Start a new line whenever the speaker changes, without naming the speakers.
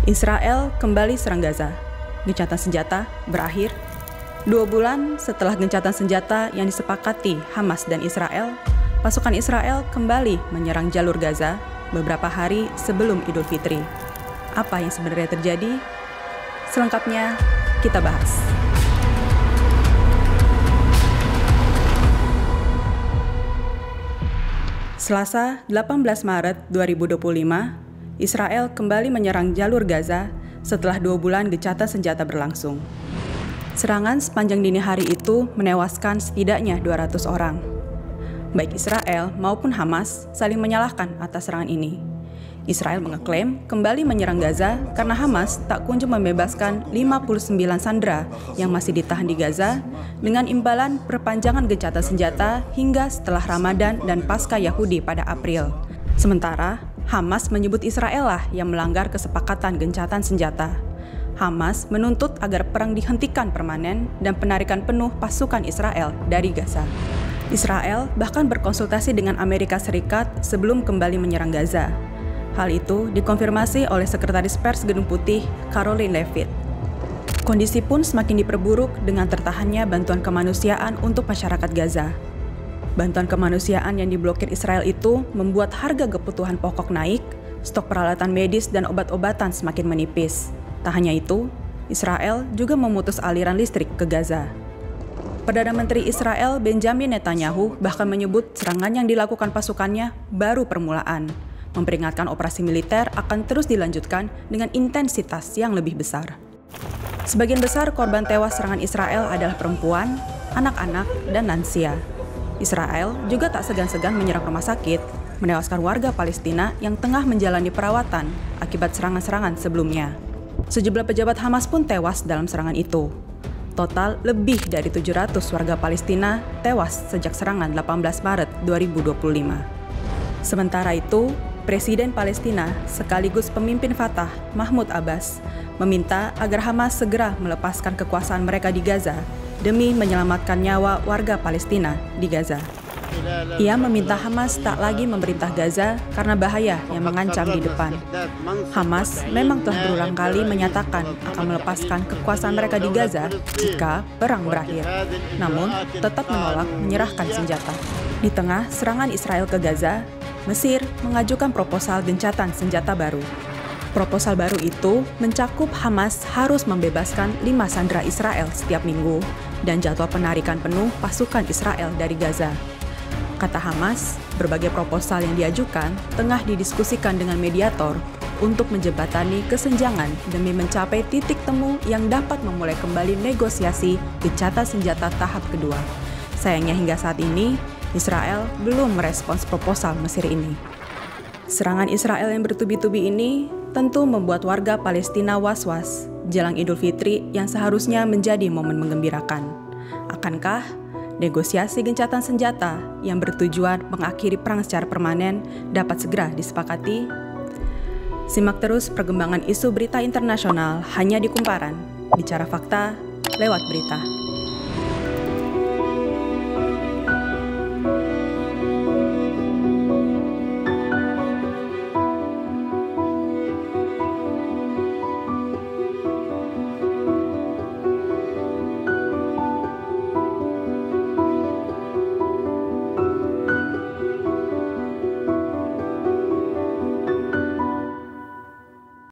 Israel kembali serang Gaza. Gencatan senjata berakhir. 2 bulan setelah gencatan senjata yang disepakati Hamas dan Israel, pasukan Israel kembali menyerang jalur Gaza beberapa hari sebelum Idul Fitri. Apa yang sebenarnya terjadi? Selengkapnya kita bahas. Selasa 18 Maret 2025, Israel kembali menyerang jalur Gaza setelah 2 bulan gencatan senjata berlangsung. Serangan sepanjang dini hari itu menewaskan setidaknya 200 orang. Baik Israel maupun Hamas saling menyalahkan atas serangan ini. Israel mengeklaim kembali menyerang Gaza karena Hamas tak kunjung membebaskan 59 sandera yang masih ditahan di Gaza dengan imbalan perpanjangan gencatan senjata hingga setelah Ramadan dan Paskah Yahudi pada April. Sementara, Hamas menyebut Israel lah yang melanggar kesepakatan gencatan senjata. Hamas menuntut agar perang dihentikan permanen dan penarikan penuh pasukan Israel dari Gaza. Israel bahkan berkonsultasi dengan Amerika Serikat sebelum kembali menyerang Gaza. Hal itu dikonfirmasi oleh Sekretaris Pers Gedung Putih, Karoline Leavitt. Kondisi pun semakin diperburuk dengan tertahannya bantuan kemanusiaan untuk masyarakat Gaza. Bantuan kemanusiaan yang diblokir Israel itu membuat harga kebutuhan pokok naik, stok peralatan medis dan obat-obatan semakin menipis. Tak hanya itu, Israel juga memutus aliran listrik ke Gaza. Perdana Menteri Israel Benjamin Netanyahu bahkan menyebut serangan yang dilakukan pasukannya baru permulaan, memperingatkan operasi militer akan terus dilanjutkan dengan intensitas yang lebih besar. Sebagian besar korban tewas serangan Israel adalah perempuan, anak-anak, dan lansia. Israel juga tak segan-segan menyerang rumah sakit, menewaskan warga Palestina yang tengah menjalani perawatan akibat serangan-serangan sebelumnya. Sejumlah pejabat Hamas pun tewas dalam serangan itu. Total lebih dari 700 warga Palestina tewas sejak serangan 18 Maret 2025. Sementara itu, Presiden Palestina sekaligus pemimpin Fatah, Mahmud Abbas, meminta agar Hamas segera melepaskan kekuasaan mereka di Gaza demi menyelamatkan nyawa warga Palestina di Gaza. Ia meminta Hamas tak lagi memerintah Gaza karena bahaya yang mengancam di depan. Hamas memang telah berulang kali menyatakan akan melepaskan kekuasaan mereka di Gaza jika perang berakhir, namun tetap menolak menyerahkan senjata. Di tengah serangan Israel ke Gaza, Mesir mengajukan proposal gencatan senjata baru. Proposal baru itu mencakup Hamas harus membebaskan 5 sandera Israel setiap minggu dan jadwal penarikan penuh pasukan Israel dari Gaza. Kata Hamas, berbagai proposal yang diajukan tengah didiskusikan dengan mediator untuk menjembatani kesenjangan demi mencapai titik temu yang dapat memulai kembali negosiasi gencatan senjata tahap kedua. Sayangnya hingga saat ini, Israel belum merespons proposal Mesir ini. Serangan Israel yang bertubi-tubi ini tentu membuat warga Palestina was-was jelang Idul Fitri yang seharusnya menjadi momen menggembirakan. Akankah negosiasi gencatan senjata yang bertujuan mengakhiri perang secara permanen dapat segera disepakati? Simak terus perkembangan isu berita internasional hanya di Kumparan, bicara fakta lewat berita.